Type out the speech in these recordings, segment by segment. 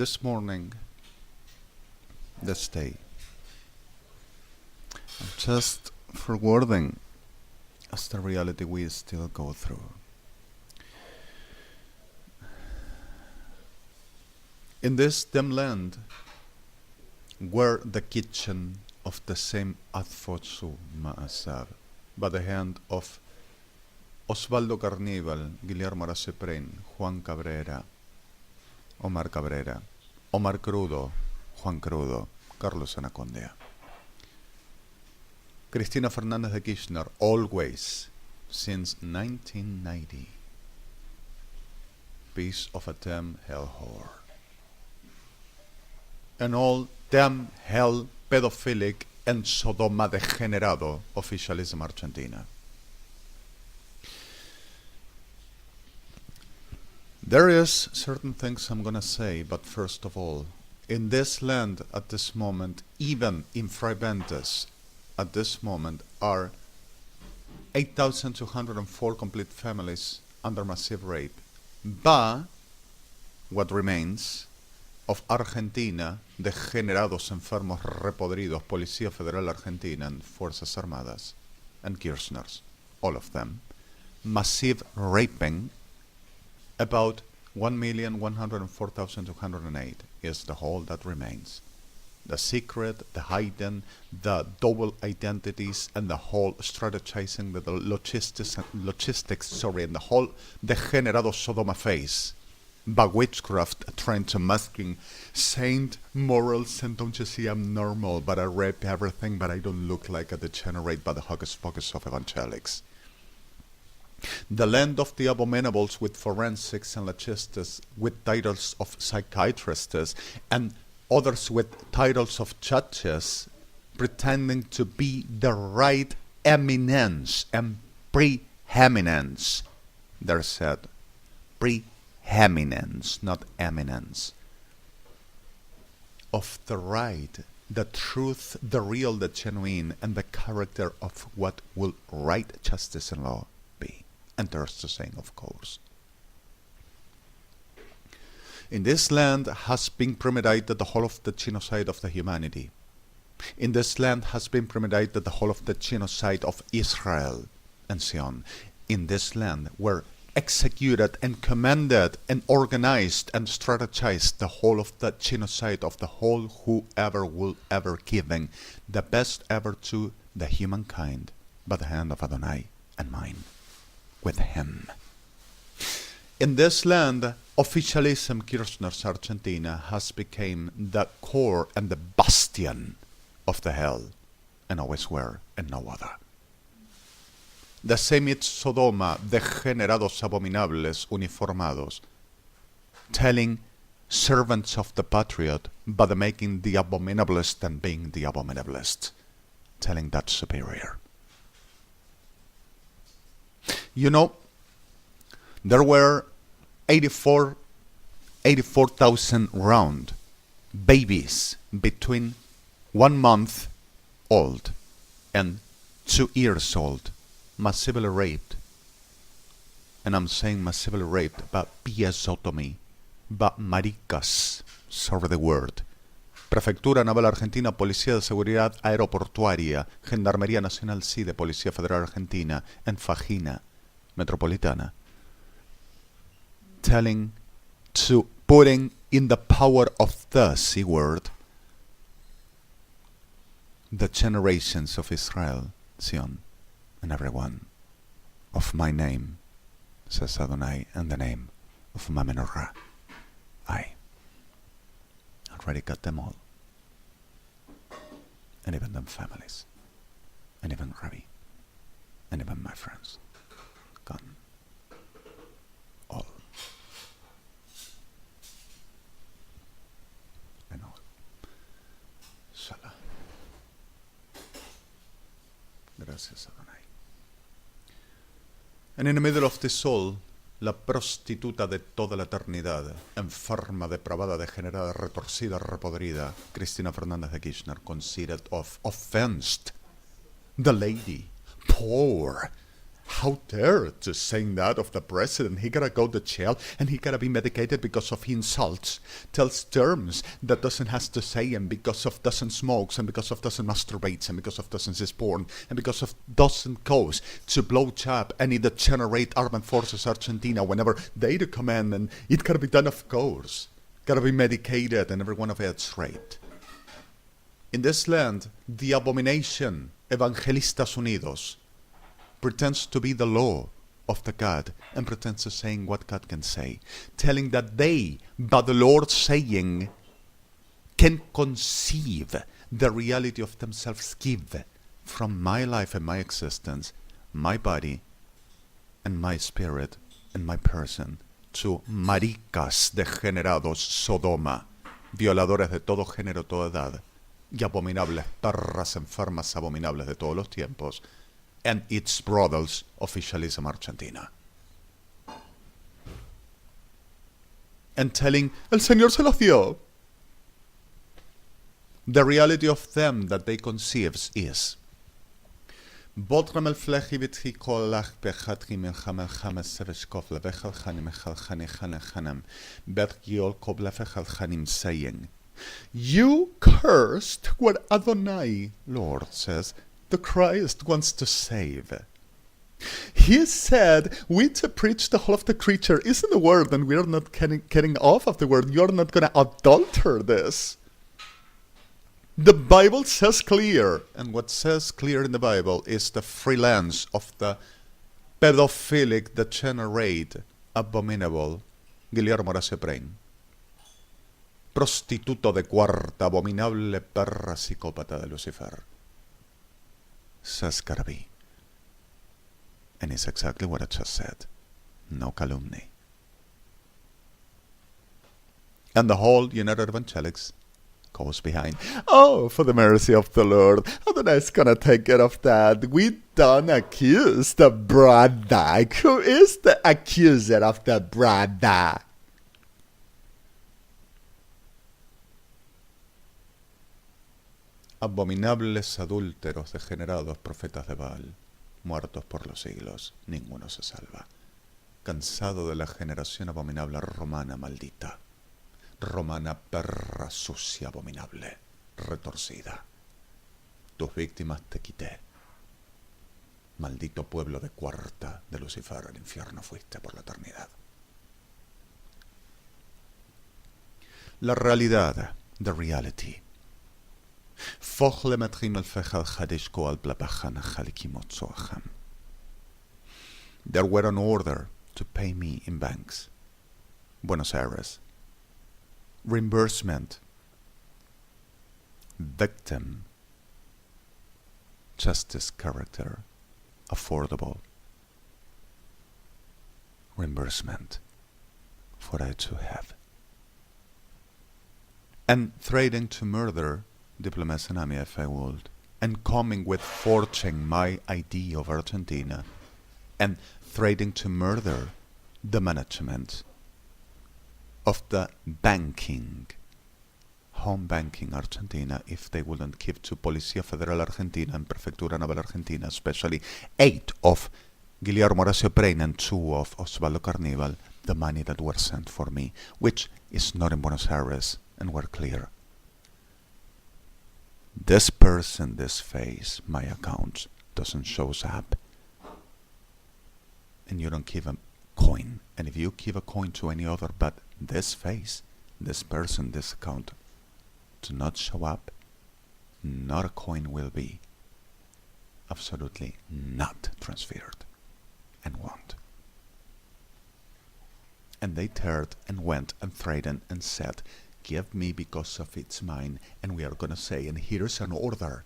this morning, this day, just forwarding as the reality we still go through. In this dim land, where the kitchen of the same Adfosu Maasar, by the hand of Osvaldo Carnival, Guillermo Aracepren, Juan Cabrera, Omar Cabrera, Omar Crudo, Juan Crudo, Carlos Anacondia. Cristina Fernández de Kirchner, always, since 1990, piece of a damn hell whore. And all damn hell pedophilic and Sodoma degenerado officialism Argentina. There is certain things I'm gonna say, but first of all, in this land at this moment, even in Fraivendes, at this moment, are 8,204 complete families under massive rape. But what remains of Argentina, degenerados, enfermos, repodridos, Policía Federal Argentina and Fuerzas Armadas, and Kirchners, all of them, massive raping. About 1,104,208 is the whole that remains. The secret, the hidden, the double identities, and the whole strategizing, the logistics, and the whole degenerado Sodoma face. By witchcraft, trying to masking saint morals, and don't you see I'm normal, but I rape everything, but I don't look like a degenerate by the hocus pocus of evangelics. The land of the abominables with forensics and logistics, with titles of psychiatrists, and others with titles of judges, pretending to be the right eminence and preeminence. They're said, preeminence, not eminence, of the right, the truth, the real, the genuine, and the character of what will right justice and law be. And there's the saying, of course. In this land has been premeditated the whole of the genocide of the humanity. In this land has been premeditated the whole of the genocide of Israel, and so on. In this land were executed and commanded and organized and strategized the whole of the genocide of the whole whoever will ever giving the best ever to the humankind by the hand of Adonai and mine with him. In this land, officialism, Kirchner's Argentina, has become the core and the bastion of the hell, and always were, and no other. The same it's Sodoma, degenerados abominables uniformados, telling servants of the patriot, by the making the abominablest and being the abominablest, telling that superior. You know, there were 84,000 round babies between 1 month old and 2 years old, massively raped. And I'm saying massively raped, but piezotomy, but maricas, sorry the word. Prefectura Naval Argentina, Policía de Seguridad Aeroportuaria, Gendarmería Nacional CIDE, Policía Federal Argentina, and Fajina Metropolitana, telling to putting in the power of the C word the generations of Israel, Zion, and everyone of my name, says Adonai, and the name of my menorah. I already got them all, and even them families, and even Rabbi, and even my friends, gone, all, and all. Shalom. Gracias, Adonai. And in the middle of this all, la prostituta de toda la eternidad, enferma, depravada, degenerada, retorcida, repodrida, Cristina Fernández de Kirchner, considered of offensed, the lady, poor, How dare to saying that of the president? He gotta go to jail and he gotta be medicated because of he insults, tells terms that doesn't has to say, and because of doesn't smokes, and because of doesn't masturbates, and because of doesn't is porn, and because of doesn't goes to blow job and it generate armed forces Argentina whenever they do command, and it gotta be done, of course. Gotta be medicated and every one of it straight. In this land, the abomination Evangelistas Unidos pretends to be the law of the God and pretends to saying what God can say, telling that they, by the Lord saying, can conceive the reality of themselves, give from my life and my existence, my body and my spirit and my person, to maricas degenerados Sodoma, violadores de todo género, toda edad, y abominables perras enfermas abominables de todos los tiempos, and its brothers, officialism Argentina. And telling, el Señor se los dio. The reality of them that they conceives is, Botram el flechi vitri kolach bechatri milcham el chames seveshkov levechal chanim echal chani chanem betgiol kob lefechal chanim, saying, you cursed what Adonai, Lord, says, the Christ wants to save. He said, we to preach the whole of the creature isn't the word, and we're not getting off of the word. You're not going to adulter this. The Bible says clear, and what says clear in the Bible is the freelance of the pedophilic, degenerate, abominable Guillermo Horacio Brain. Prostituto de cuarta, abominable perra psicópata de Lucifer. Says gotta be. And it's exactly what I just said. No calumny. And the whole United Evangelics goes behind. Oh, for the mercy of the Lord. Adonai's gonna take care of that. We don't accuse the brother. Who is the accuser of the brother? Abominables adúlteros degenerados profetas de Baal, muertos por los siglos, ninguno se salva. Cansado de la generación abominable romana maldita, romana perra sucia abominable, retorcida. Tus víctimas te quité. Maldito pueblo de cuarta de Lucifer, al infierno fuiste por la eternidad. La realidad, the reality. There were an order to pay me in banks. Buenos Aires. Reimbursement. Victim. Justice character. Affordable. Reimbursement. For I to have. And threatening to murder Diplomat Tsunami if I would, and coming with forging my ID of Argentina, and threatening to murder the management of the banking, home banking Argentina, if they wouldn't give to Policía Federal Argentina and Prefectura Naval Argentina, especially 8 of Guillermo Horacio Brain and 2 of Osvaldo Carnival, the money that were sent for me, which is not in Buenos Aires, and were clear. This person, this face, my account doesn't shows up, and you don't give a coin. And if you give a coin to any other, but this face, this person, this account do not show up, not a coin will be absolutely not transferred, and won't. And they turned and went and threatened and said, give me because of it's mine, and we are going to say, and here's an order.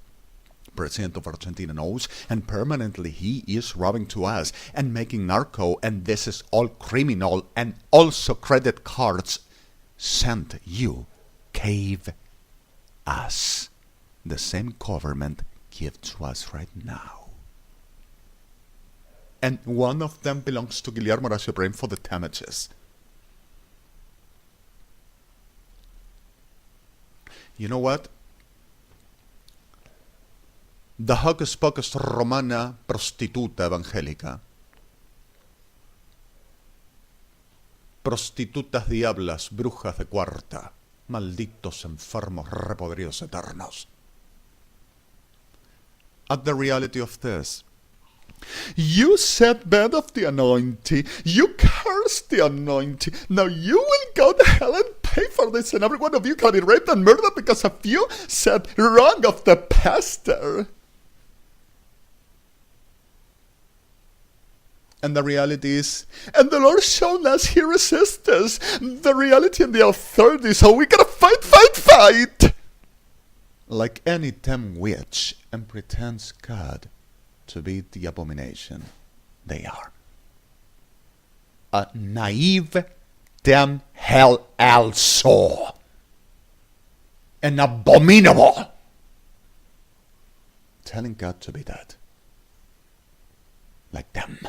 President of Argentina knows, and permanently he is robbing to us and making narco, and this is all criminal, and also credit cards sent you, cave us. The same government give to us right now. And one of them belongs to Guillermo Horacio Brain for the damages. You know what? The hocus pocus romana prostituta evangélica prostitutas diablas, brujas de cuarta, malditos enfermos repodridos eternos. At the reality of this, you said bad of the anointing, you cursed the anointing, now you will go to hell and pay for this, and every one of you can be raped and murdered because of you said wrong of the pastor. And the reality is, and the Lord shown us He resists us, the reality and the authority, so we gotta fight! Like any damn witch and pretends God to be the abomination they are. A naive damn hell also. An abominable. Telling God to be that. Like them.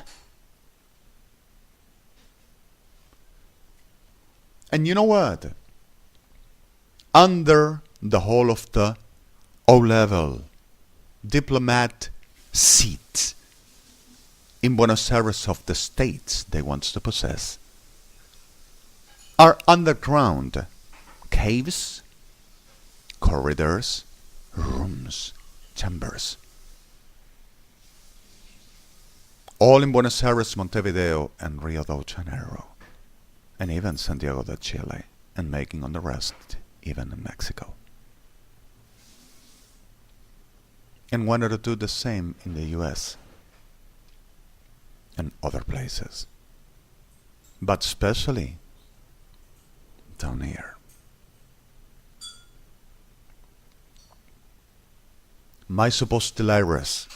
And you know what? Under the whole of the O-level diplomat seat in Buenos Aires of the states they want to possess are underground caves, corridors, rooms, chambers. All in Buenos Aires, Montevideo, and Rio de Janeiro, and even Santiago de Chile, and making on the rest, even in Mexico. And wanted to do the same in the US and other places, but especially down here. My supposed Delirious.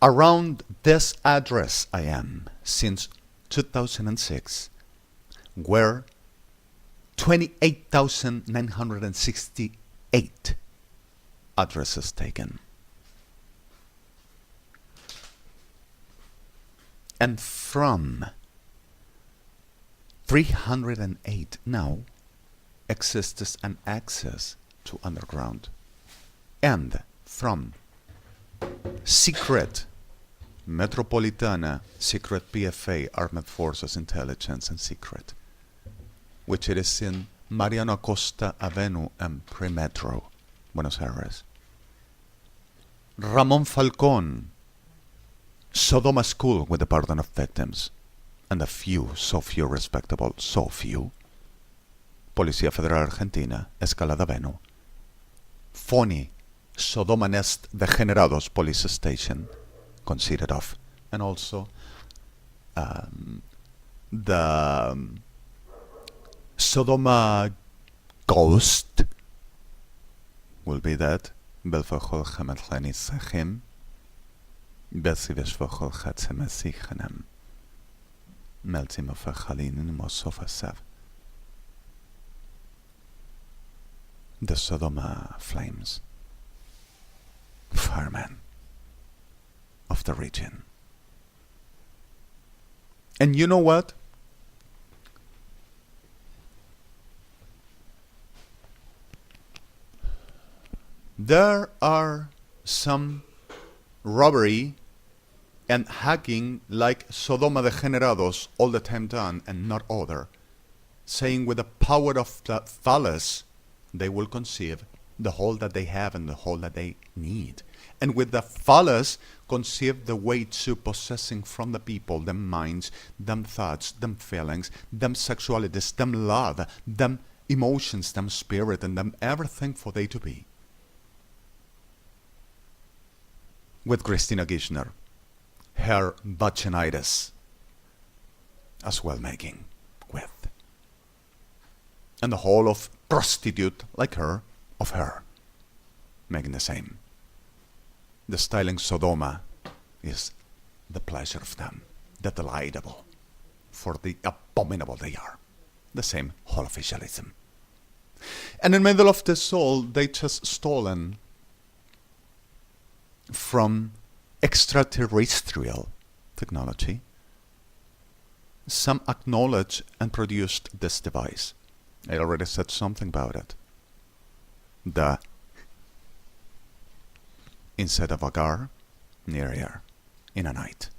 Around this address I am since 2006, where 28,968 addresses taken. And from 308 now exists an access to underground. And from secret Metropolitana, secret PFA, Armed Forces Intelligence and Secret, which it is in Mariano Acosta Avenue and Premetro, Buenos Aires. Ramon Falcón, Sodoma School with the pardon of victims, and a few, so few respectable, so few. Policía Federal Argentina, Escalada Avenue. Phony, Sodoma Nest Degenerados Police Station, considered of, and also the Sodoma Ghost will be that. Belfachol Hametchani Sachim. Besiveshvachol Hatsemasichanem. Meltimofachalin Mosofasav. The Sodoma flames. Firemen of the region. And you know what? There are some robbery and hacking like Sodoma Degenerados all the time done and not other, saying with the power of the phallus they will conceive the whole that they have and the whole that they need. And with the phallus conceive the way to possessing from the people them minds, them thoughts, them feelings, them sexualities, them love, them emotions, them spirit, and them everything for they to be. With Christina Kirchner, her vaginitis as well making with. And the whole of prostitute like her, of her, making the same. The styling Sodoma is the pleasure of them, the delightable, for the abominable they are. The same whole officialism. And in the middle of this all, they just stolen from extraterrestrial technology. Some acknowledged and produced this device. I already said something about it. The inside of a car, near here, in a night.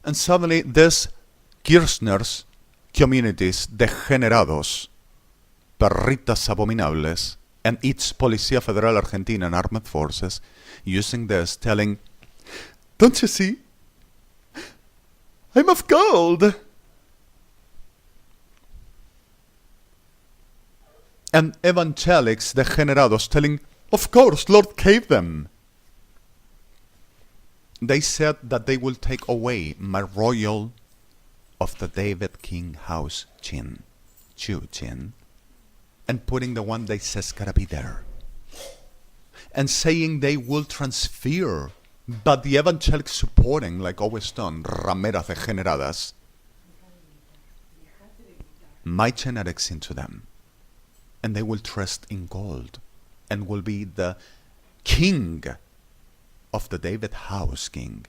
And suddenly this Kirchners communities degenerados, perritas abominables, and its Policía Federal Argentina and armed forces using this, telling, "Don't you see? I'm of gold." And evangelics degenerados telling, "Of course, Lord gave them." They said that they will take away my royal of the David King house chin, and putting the one they says gotta be there. And saying they will transfer, but the evangelics supporting, like always done, rameras degeneradas, my genetics into them. And they will trust in gold and will be the king of the David house king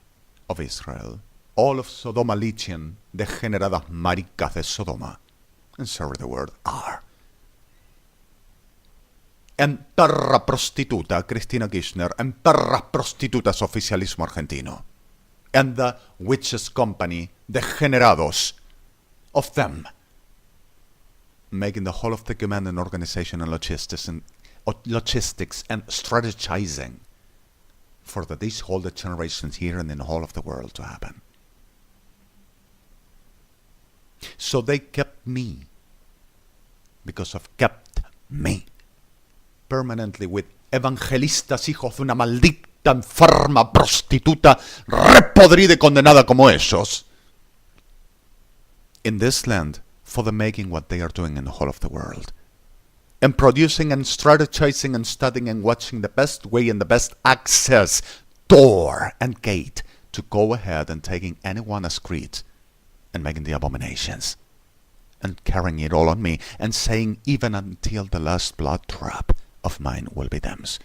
of Israel. All of Sodoma Legion, degeneradas maricas de Sodoma. And sorry the word, are. En perra prostituta, Cristina Kirchner, en perras prostitutas oficialismo argentino. And the witches company, degenerados of them, making the whole of the command and organization and logistics and strategizing for these whole generations here and in the whole of the world to happen. So they kept me, because of kept me, permanently with evangelistas hijos de una maldita enferma prostituta repodrida y condenada como ellos in this land for the making what they are doing in the whole of the world, and producing and strategizing and studying and watching the best way and the best access door and gate to go ahead and taking anyone as creed and making the abominations and carrying it all on me and saying even until the last blood drop of mine will be them's,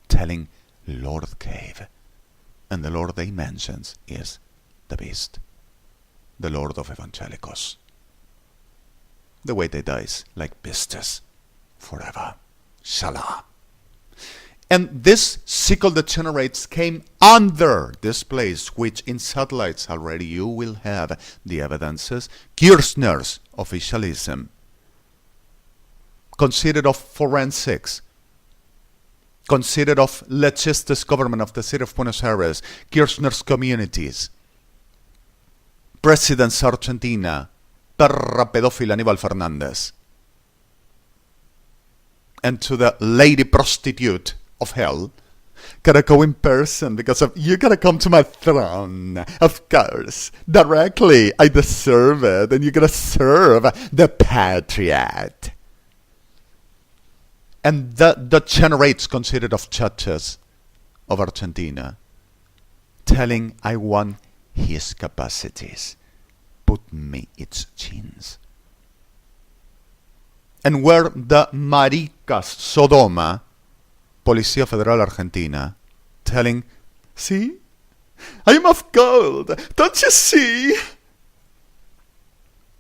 telling Lord Cave, and the Lord they mentions is the beast, the Lord of Evangelicos. The way they dies like beasts forever. Shala. And this sickle degenerates came under this place, which in satellites already you will have the evidences. Kirchner's officialism, considered of forensics, considered of legistus government of the city of Buenos Aires, Kirchner's communities, President's Argentina, perra pedófila Aníbal Fernández, and to the lady prostitute of hell, gotta go in person because of you gotta come to my throne, of course, directly, I deserve it, and you gotta serve the patriot. And the generates considered of churches of Argentina, telling I want his capacities, put me its chins. And where the maricas Sodoma, Policía Federal Argentina, telling, see, I am of gold, don't you see?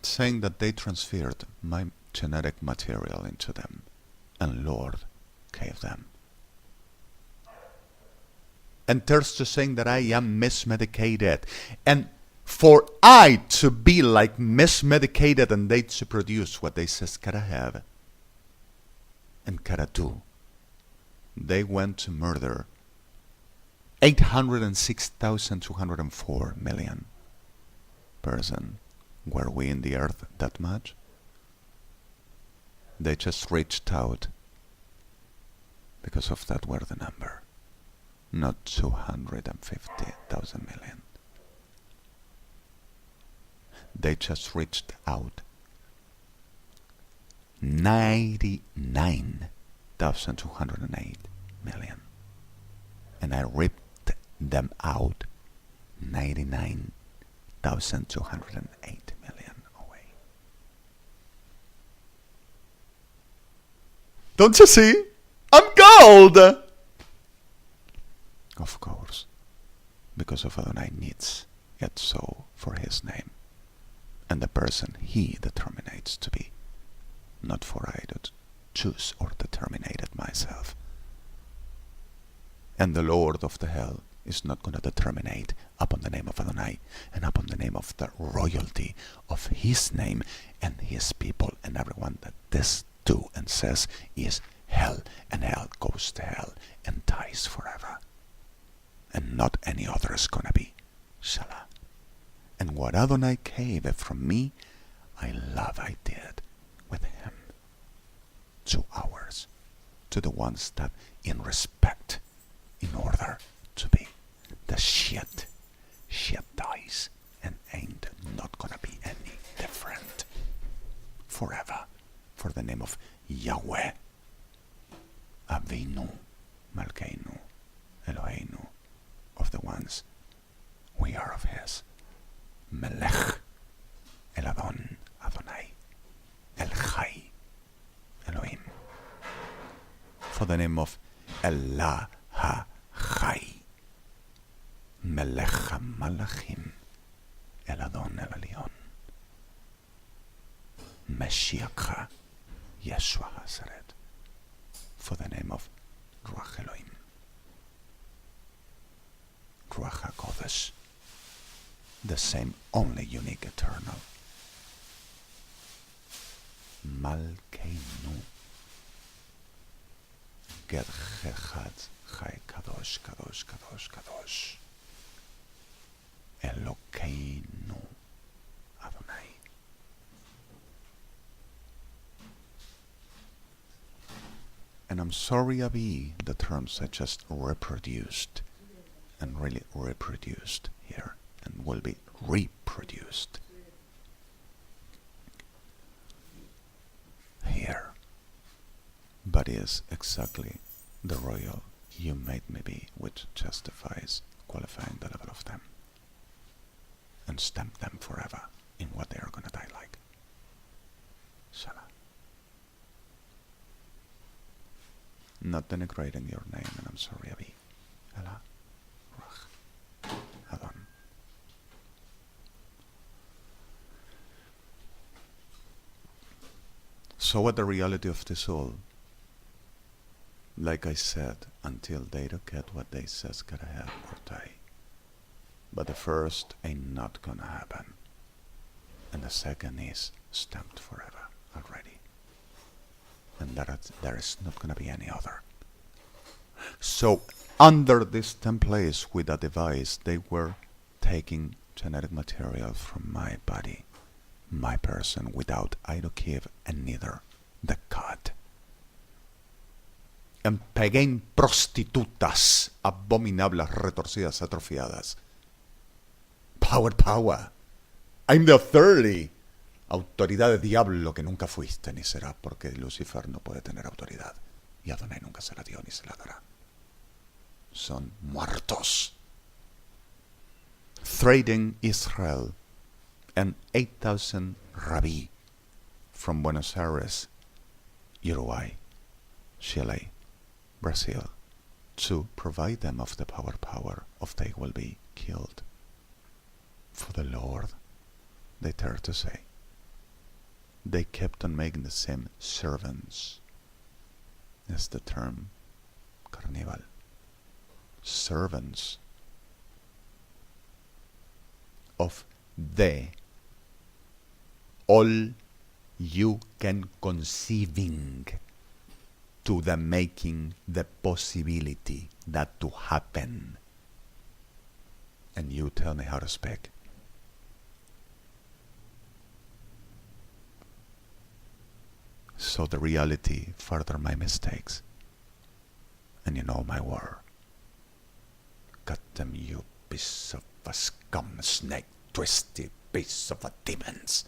Saying that they transferred my genetic material into them, and Lord gave them. And there's to saying that I am mismedicated, and for I to be like mismedicated and they to produce what they says gotta have and gotta do, they went to murder 806,204 million person. Were we in the earth that much? They just reached out because of that were the number, not 250,000 million. They just reached out 99,208 million. And I ripped them out 99,208 million away. Don't you see? I'm gold! Of course, because of Adonai needs it so for his name, and the person he determinates to be, not for I to choose or determinate it myself. And the Lord of the hell is not going to determinate upon the name of Adonai and upon the name of the royalty of his name and his people and everyone that this do and says is hell, and hell goes to hell and dies forever. And not any other is going to be. Salah. And what Adonai gave from me, I did with him. To ours, to the ones that in respect, in order to be the shit dies and ain't not gonna be any different forever for the name of Yahweh, Avinu, Malkeinu, Eloheinu, of the ones we are of his, Melech, El Adon, Adonai, El Chai, Elohim, for the name of Allah Ha-Chai, Melech HaMalachim, El Adon El Elyon, Mashiach Yeshua HaZaret, for the name of Ruach Elohim, Ruach HaKodesh, the same, only, unique, eternal, Malkeinu, Ger Chechad Chai Kadosh Kadosh Kadosh Kadosh, Elokeinu Adonai. And I'm sorry, Abi, the terms I just reproduced, and really reproduced here, and will be reproduced here, but is exactly the royal you made me be, which justifies qualifying the level of them and stamp them forever in what they are going to die like. Salah. Not denigrating your name, and I'm sorry, Abi. Allah, Rach, Adon. So what the reality of this all? Like I said, until they don't get what they says gotta have or die. But the first ain't not gonna happen. And the second is stamped forever already. And there is not gonna be any other. So under this template with a device, they were taking genetic material from my body, my person, without I don't give and neither the God. And peguen prostitutas, abominables, retorcidas, atrofiadas. Power. I'm the authority. Autoridad de diablo que nunca fuiste ni será, porque Lucifer no puede tener autoridad. Y Adonai nunca se la dio ni se la dará. Son muertos. Threatening Israel and 8,000 rabbi from Buenos Aires, Uruguay, Chile, Brazil, to provide them of the power of they will be killed. For the Lord, they dare to say. They kept on making the same servants. That's the term, carnival. Servants of the all you can conceiving to the making the possibility that to happen. And you tell me how to speak. So the reality further my mistakes. And you know my word. Got them, you piece of a scum, snake, twisty piece of a demons.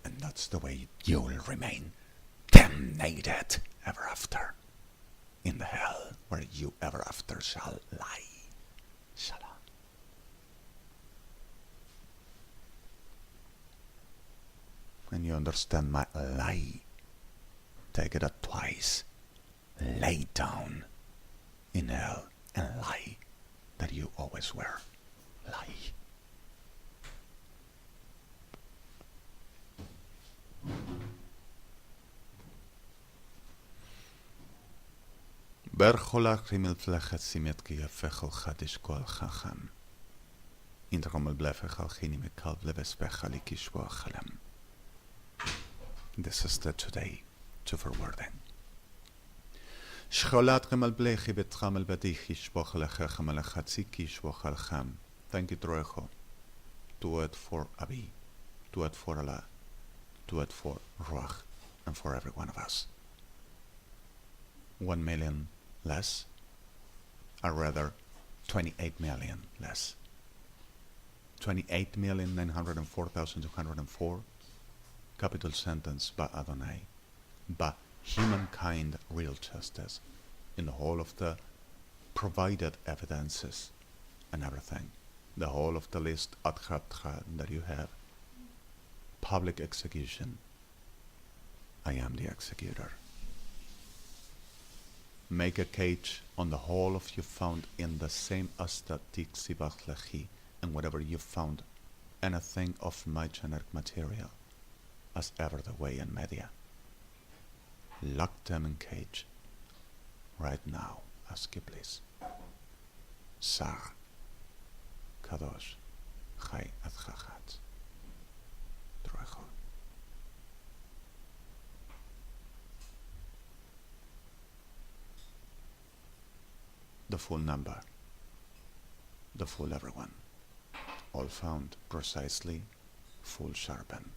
And that's the way you will remain damnated ever after in the hell where you ever after shall lie. Shalom. And you understand my lie. Take it at twice. Lay down in hell and lie that you always were. Lie. Bergolachim el flechatsimet ki yafechel chadish kol chacham. Indrom el blefechal chini mekal blevespechali kishwa chalem. This is the today to forwarding. Shcholatchem el blechi betcham el badich yishboch lechechem el chatzik yishboch alcham. Thank you, Troecho. Do it for Abi. Do it for Allah. Do it for Ruach. And for every one of us. 1 million less, or rather 28 million less. 28,904,204 capital sentence by Adonai, by humankind real justice in the whole of the provided evidences and everything, the whole of the list ad chapter that you have. Public execution. I am the executor. Make a cage on the whole of you found in the same astatik sibach lechi, and whatever you found, anything of my generic material, as ever the way in media. Lock them in cage. Right now, ask you please. Sar, Kadosh, Chai at Chachat. Troecho. The full number, the full everyone, all found precisely, full sharpen,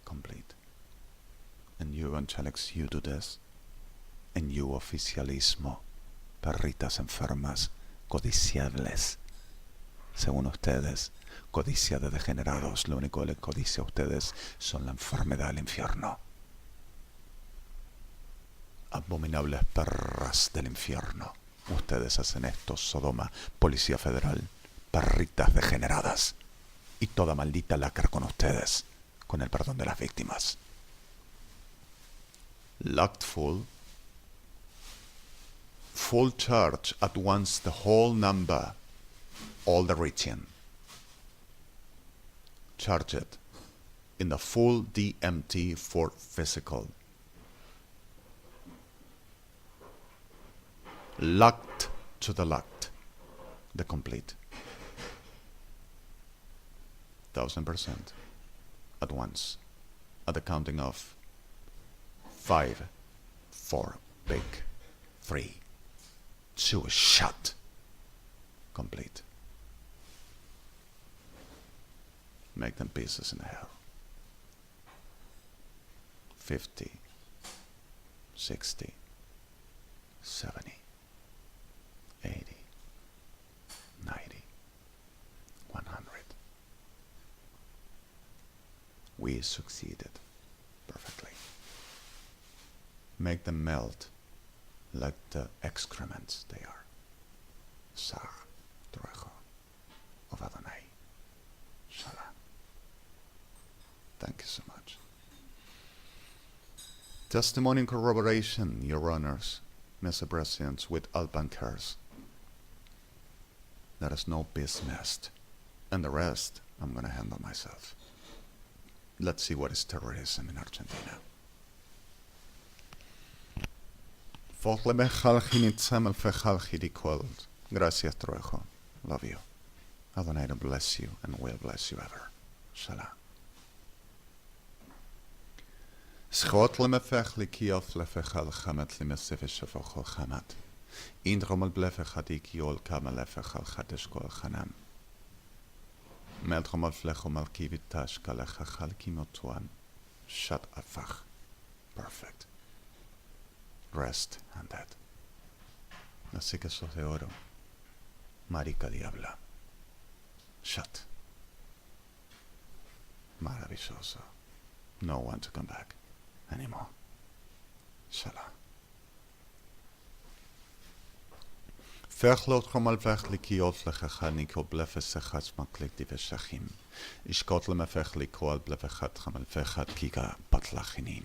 complete. And you, angelics, you do this, and you, oficialismo, perritas enfermas, codiciables, según ustedes, codicia de degenerados, lo único que les codicia a ustedes son la enfermedad del infierno. Abominables perras del infierno. Ustedes hacen esto, Sodoma, Policía Federal, perritas degeneradas. Y toda maldita lacra con ustedes, con el perdón de las víctimas. Locked full. Full charge at once the whole number, all the region. Charge it in the full DMT for physical. Locked to the locked, the complete. 1000% at once, at the counting of 5, 4, big, 3, 2, shut, complete. Make them pieces in hell. 50, 60, 70. 80, 90, 100. We succeeded perfectly. Make them melt like the excrements they are. Sar, Troecho, of Adonai. Shalom. Thank you so much. Testimony and corroboration, Your Honors, Mr. President, with all bankers. There is no business, and the rest I'm going to handle myself. Let's see what is terrorism in Argentina. Gracias, Troecho. Love you. Adonai bless you and will bless you ever. Shalom. Schot lemefech likiof lefechal chamet limesefesh shafachol chamat. Indromel blefechadi kiol kamalefechal chadesh kol chanam. Meldromel flechomal kivitash kalechachal kimotuan. Shat afach. Perfect. Rest and that. Así que sos de oro. Marica diabla. Shut. Maravilloso. No one to come back anymore. Shalom. Vergloot gemal verglikioot legeganiko blefe sechats maklik die vesachim. Iskotle me verglikoal blefe gat gemal vergat kika patlachinin.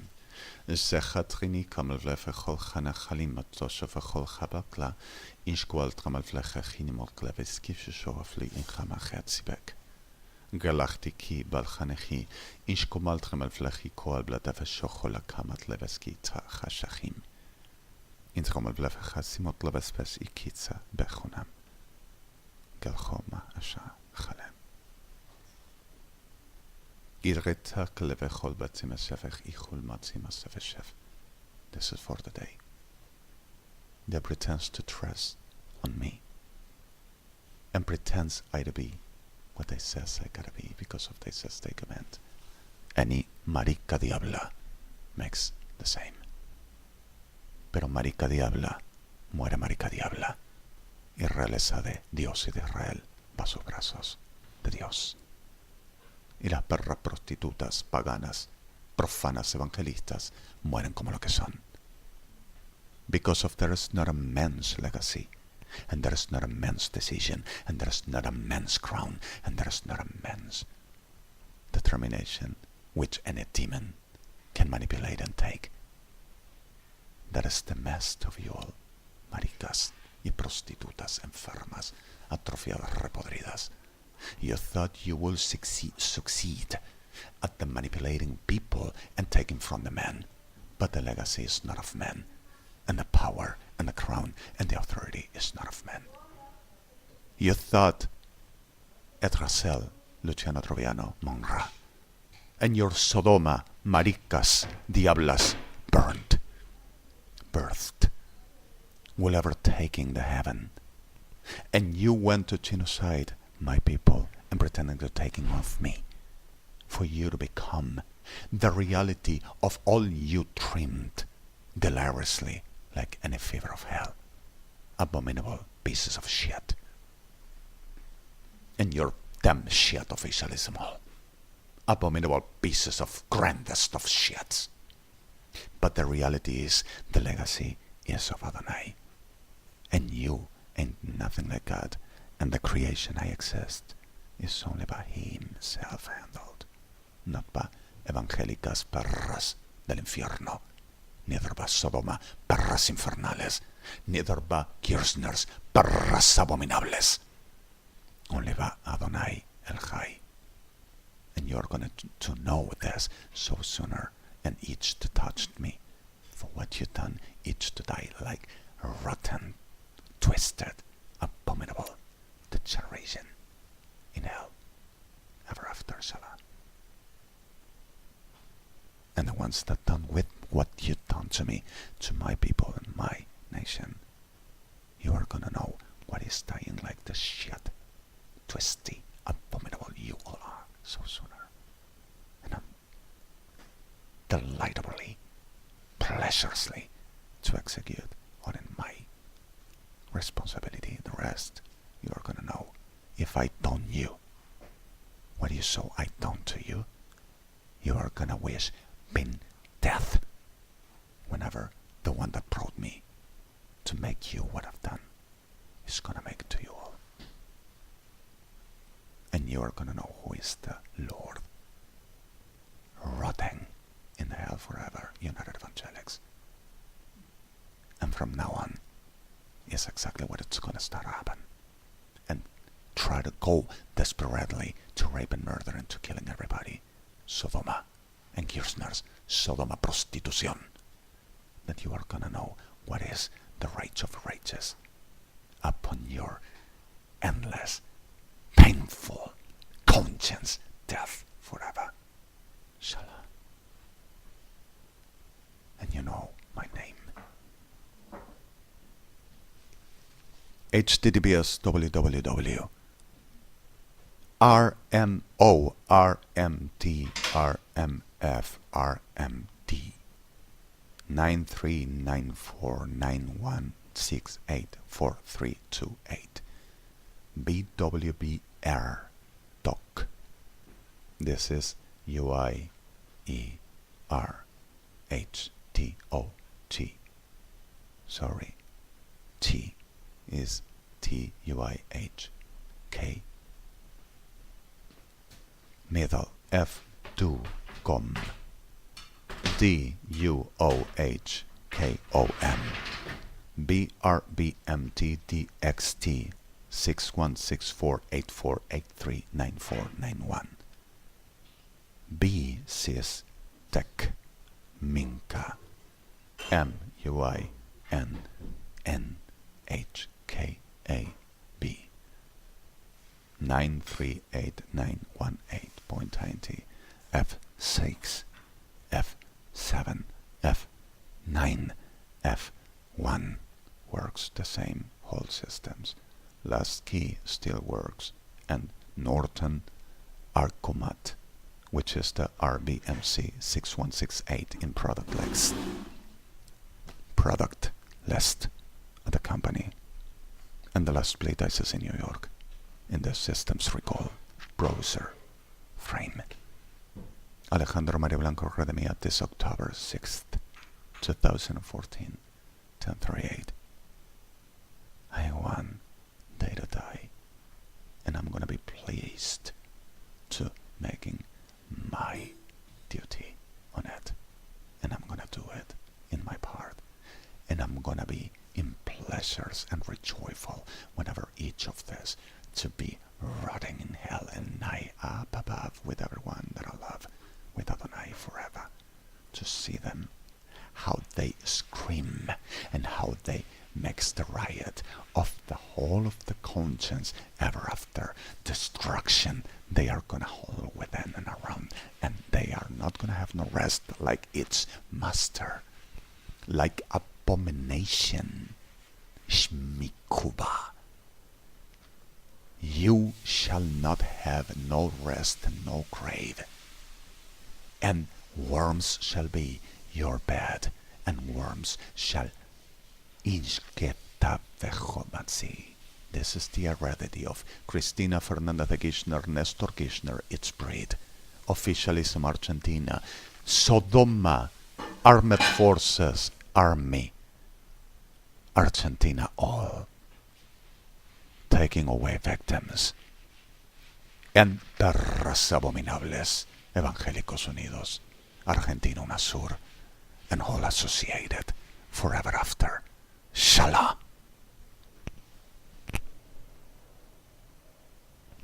Sechat rini kamal blefe gol gana galim matoshe vergol gabakla. Iskoal gemal vlege ginimol kleve skifse shofli in gama gatsibek. Galachtiki balchanechi. Iskomal gemal vlegi koal blate veshochola kamat leveski ta chashachim. انتقام البلف خاصي مطلب اسبس اكيتسا بخونم گلخوما اشا خلم ایرغتا کلوه خلبتی مسفخ ای خلماتی مسف شف. This is for the day. They pretends to trust on me and pretends I to be what they says I gotta be because of they says they command. Any marica diabla makes the same. Pero marica diabla muere marica diabla y realeza de Dios y de Israel va a sus brazos de Dios. Y las perras prostitutas, paganas, profanas, evangelistas mueren como lo que son. Because of there is not a man's legacy, and there is not a man's decision, and there is not a man's crown, and there is not a man's determination which any demon can manipulate and take. That is the mess of you all, maricas y prostitutas enfermas, atrofiadas, repodridas. You thought you will succeed at the manipulating people and taking from the men, but the legacy is not of men, and the power and the crown and the authority is not of men. You thought Etrasel, Luciano Troviano, Monra, and your Sodoma, maricas, diablas, birthed, will ever taking the heaven. And you went to genocide my people and pretending to taking off me, for you to become the reality of all you trimmed deliriously like any fever of hell, abominable pieces of shit, and your damn shit officialism all, abominable pieces of grandest of shits. But the reality is the legacy is of Adonai, and you ain't nothing like God, and the creation I exist is only by himself handled, not by evangélicas perras del infierno, neither by Sodoma, perras infernales, neither by Kirchners, perras abominables, only by Adonai El Chai. And you're going to know this so sooner, and each to touch me for what you done, each to die like rotten, twisted, abominable degeneration in hell ever after, Salah. And the ones that done with what you done to me, to my people and my nation, you are gonna know what is dying like the shit, twisty, abominable you all are so sooner. And I'm delightably, pleasurously to execute what in my responsibility. The rest you are gonna know if I done you what you saw I done to you. You are gonna wish been death whenever the one that brought me to make you what I've done is gonna make to you all. And you are gonna know who is the Lord, rotting in hell forever, United Evangelics. And from now on is exactly what it's gonna start happen. And try to go desperately to rape and murder and to killing everybody. Sodoma and Kirchners, Sodoma prostitution. That you are gonna know what is the rage of rages upon your endless, painful conscience death forever. Shalom. And you know my name. https www RMO RMT RMF RMD 939491684328 BWBR doc. This is UIERHTOT. Sorry, T is TUIHK. Middle F2 com DUOHKOM BRBMTDXT 616484839491 B Cis Tech Minka MUIN 938918.90, F6, F7, F9, F1 works the same whole systems. Last key still works, and Norton Arcomat, which is the RBMC 6168 in product list of the company. And the last BLYTT is in New York, in the systems recall browser frame. Alejandro Maria Blanco Redemi at this October 6th, 2014, 10:38. I won day to die, and I'm gonna be pleased to making my duty on it, and I'm gonna do it in my part, and I'm gonna be in pleasures and rejoiceful whenever each of this to be rotting in hell and I up above with everyone that I love, with Adonai forever, to see them, how they scream and how they makes the riot of the whole of the conscience ever after destruction they are gonna hold within and around, and they are not gonna have no rest like its master, like abomination Shmikuba. You shall not have no rest and no grave, and worms shall be your bed, and worms shall Inchketa Vechomatsi. This is the heredity of Cristina Fernanda de Kirchner, Nestor Kirchner, its breed. Officialism Argentina, Sodoma, Armed Forces, Army, Argentina, all taking away victims. And perras abominables, Evangélicos Unidos, Argentina UNASUR, and all associated forever after.